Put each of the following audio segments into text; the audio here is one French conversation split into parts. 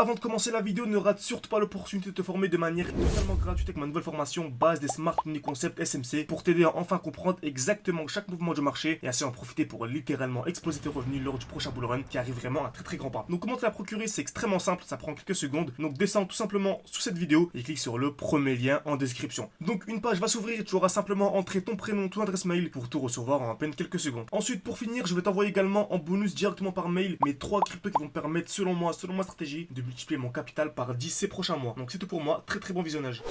avant de commencer la vidéo, ne rate surtout pas l'opportunité de te former de manière totalement gratuite avec ma nouvelle formation base des Smart Money Concept SMC pour t'aider à enfin comprendre exactement chaque mouvement du marché et ainsi en profiter pour littéralement exploser tes revenus lors du prochain bull run qui arrive vraiment à très grand pas. Donc comment te la procurer, c'est extrêmement simple, ça prend quelques secondes. Donc descends tout simplement sous cette vidéo et clique sur le premier lien en description. Donc une page va s'ouvrir et tu auras simplement entré ton prénom, ton adresse mail pour tout recevoir en à peine quelques secondes. Ensuite, pour finir, je vais t'envoyer également en bonus directement par mail mes 3 cryptos qui vont me permettre selon moi, selon ma stratégie, de multiplier mon capital par 10 ces prochains mois. Donc c'est tout pour moi, très bon visionnage.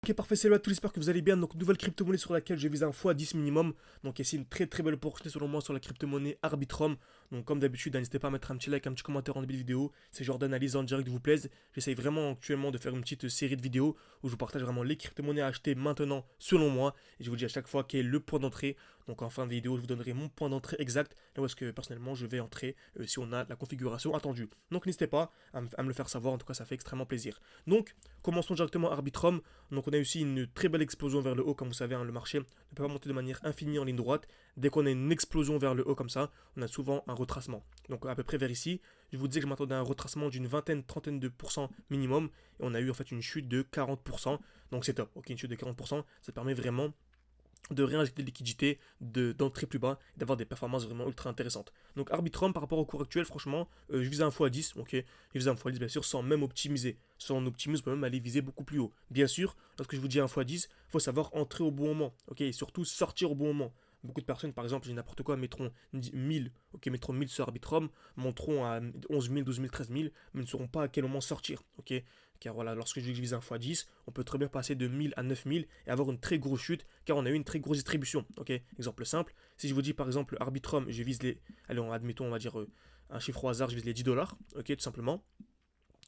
Ok, parfait, salut à tous, j'espère que vous allez bien. Donc nouvelle crypto-monnaie sur laquelle je vise un x10 minimum. Donc ici une très belle opportunité selon moi sur la crypto-monnaie Arbitrum. Donc comme d'habitude, n'hésitez pas à mettre un petit like, un petit commentaire en début de vidéo. Ces genres d'analyse en direct vous plaisent. J'essaye vraiment actuellement de faire une petite série de vidéos où je vous partage vraiment les crypto-monnaies à acheter maintenant selon moi. Et je vous dis à chaque fois quel est le point d'entrée. Donc en fin de vidéo, je vous donnerai mon point d'entrée exact. Là où est-ce que personnellement je vais entrer si on a la configuration attendue. Donc n'hésitez pas à me le faire savoir, en tout cas ça fait extrêmement plaisir. Donc commençons directement Arbitrum. Donc on a aussi une très belle explosion vers le haut, comme vous savez, hein, le marché ne peut pas monter de manière infinie en ligne droite. Dès qu'on a une explosion vers le haut comme ça, on a souvent un retracement. Donc à peu près vers ici, je vous disais que je m'attendais à un retracement d'une vingtaine, trentaine de pourcents minimum. Et on a eu en fait une chute de 40%. Donc c'est top. Ok, une chute de 40%, ça permet vraiment de réinjecter de liquidité, d'entrer plus bas et d'avoir des performances vraiment ultra intéressantes. Donc Arbitrum par rapport au cours actuel, franchement, je visais un x10, ok, je visais un x10 bien sûr sans même optimiser. Sans on optimise, on peut même aller viser beaucoup plus haut. Bien sûr, lorsque je vous dis un x10, il faut savoir entrer au bon moment, ok, et surtout sortir au bon moment. Beaucoup de personnes, par exemple, j'ai n'importe quoi, mettront 1000, ok, mettront 1000 sur Arbitrum, monteront à 11 000, 12 000, 13 000, mais ne sauront pas à quel moment sortir, ok. Car voilà, lorsque je vise un x10, on peut très bien passer de 1000 à 9000 et avoir une très grosse chute, car on a eu une très grosse distribution, ok. Exemple simple, si je vous dis par exemple Arbitrum, je vise les, allez, admettons, on va dire un chiffre au hasard, je vise les 10 dollars, ok, tout simplement.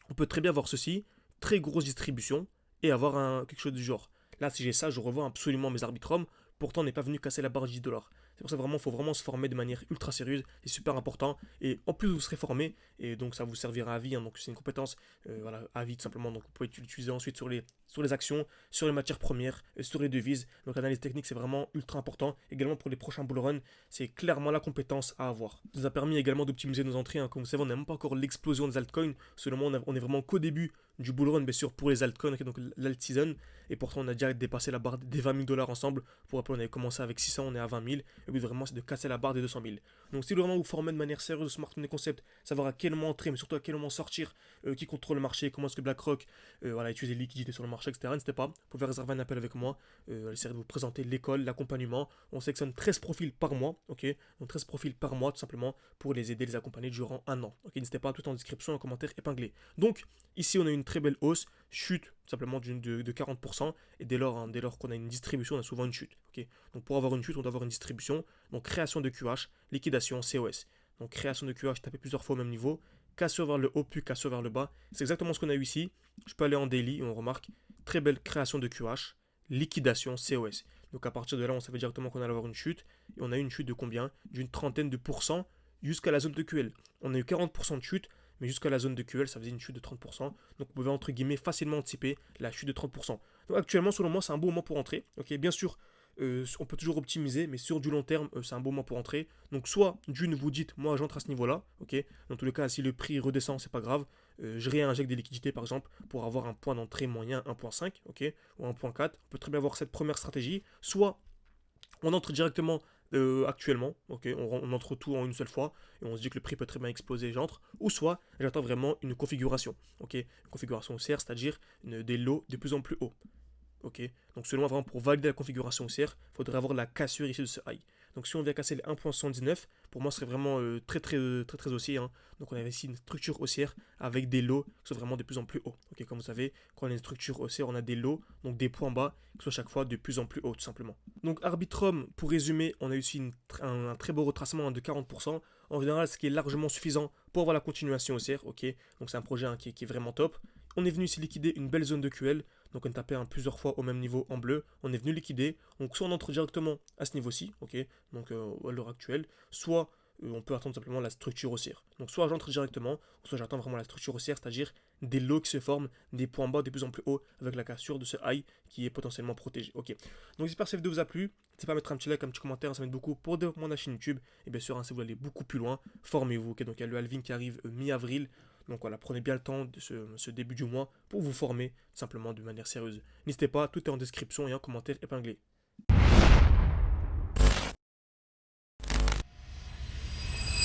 On peut très bien avoir ceci, très grosse distribution, et avoir quelque chose du genre. Là, si j'ai ça, je revois absolument mes Arbitrum. Pourtant, on n'est pas venu casser la barre de 10 dollars. C'est pour ça vraiment, il faut vraiment se former de manière ultra sérieuse. C'est super important. Et en plus, vous serez formé. Et donc, ça vous servira à vie. Hein. Donc, c'est une compétence voilà, à vie, tout simplement. Donc, vous pouvez l'utiliser ensuite sur les actions, sur les matières premières, sur les devises. Donc, l'analyse technique, c'est vraiment ultra important. Également, pour les prochains bull runs, c'est clairement la compétence à avoir. Ça nous a permis également d'optimiser nos entrées. Hein. Comme vous savez, on n'a même pas encore l'explosion des altcoins. Selon moi, on est vraiment qu'au début du bull run, bien sûr, pour les altcoins, okay, donc l'alt season. Et pourtant, on a déjà dépassé la barre des 20 000 dollars ensemble. Pour rappel, on avait commencé avec 600, on est à 20 000. Et le but vraiment, c'est de casser la barre des 200 000. Donc, si vous vraiment vous formez de manière sérieuse au Smart Money Concept, savoir à quel moment entrer, mais surtout à quel moment sortir, qui contrôle le marché, comment est-ce que BlackRock voilà, utiliser les liquidités sur le marché, etc. N'hésitez pas, vous pouvez réserver un appel avec moi. J'essaierai de vous présenter l'école, l'accompagnement. On sélectionne 13 profils par mois, ok. Donc 13 profils par mois, tout simplement, pour les aider, les accompagner durant un an. Ok, n'hésitez pas, tout en description, en commentaire épinglé. Donc, ici, on a une très belle hausse, chute simplement de 40%. Et dès lors qu'on a une distribution, on a souvent une chute. Okay, donc pour avoir une chute, on doit avoir une distribution. Donc création de QH, liquidation, COS. Donc création de QH, taper plusieurs fois au même niveau. Cassure vers le haut, puis cassure vers le bas. C'est exactement ce qu'on a eu ici. Je peux aller en daily et on remarque très belle création de QH, liquidation, COS. Donc à partir de là, on savait directement qu'on allait avoir une chute. Et on a eu une chute de combien? D'une trentaine de pourcents jusqu'à la zone de QL. On a eu 40% de chute, mais jusqu'à la zone de QL, ça faisait une chute de 30%. Donc vous pouvez entre guillemets facilement anticiper la chute de 30%. Donc actuellement, selon moi, c'est un bon moment pour entrer. Ok, bien sûr, on peut toujours optimiser, mais sur du long terme, c'est un bon moment pour entrer. Donc soit d'une, vous dites, moi j'entre à ce niveau-là, ok. Dans tous les cas, si le prix redescend, c'est pas grave. Je réinjecte des liquidités par exemple pour avoir un point d'entrée moyen 1.5, ok, ou 1.4. On peut très bien avoir cette première stratégie. Soit on entre directement actuellement, ok, on entre tout en une seule fois et on se dit que le prix peut très bien exploser et j'entre, ou soit j'attends vraiment une configuration, ok, une configuration haussière, c'est-à-dire des lots de plus en plus hauts. Ok, donc selon moi, vraiment pour valider la configuration haussière, il faudrait avoir la cassure ici de ce high. Donc si on vient casser les 1.79, pour moi ce serait vraiment très haussier. Hein. Donc on avait ici une structure haussière avec des lots qui sont vraiment de plus en plus hauts. Ok, comme vous savez, quand on a une structure haussière, on a des lots, donc des points bas qui sont chaque fois de plus en plus hauts tout simplement. Donc Arbitrum, pour résumer, on a aussi un très beau retracement de 40%. En général, ce qui est largement suffisant pour avoir la continuation haussière. Ok, donc c'est un projet qui est vraiment top. On est venu ici liquider une belle zone de QL. Donc on a tapé plusieurs fois au même niveau en bleu. On est venu liquider. Donc soit on entre directement à ce niveau-ci, ok, donc à l'heure actuelle, soit on peut attendre simplement la structure haussière. Donc soit j'entre directement, soit j'attends vraiment la structure haussière, c'est-à-dire des lots qui se forment, des points bas de plus en plus hauts avec la cassure de ce high qui est potentiellement protégé. Ok. Donc j'espère que cette vidéo vous a plu. N'hésitez pas à mettre un petit like, un petit commentaire, ça m'aide beaucoup pour le développement de la chaîne YouTube. Et bien sûr, hein, si vous voulez aller beaucoup plus loin, formez-vous. Ok, donc il y a le halving qui arrive mi-avril. Donc voilà, prenez bien le temps de ce début du mois pour vous former simplement de manière sérieuse. N'hésitez pas, tout est en description et en commentaire épinglé.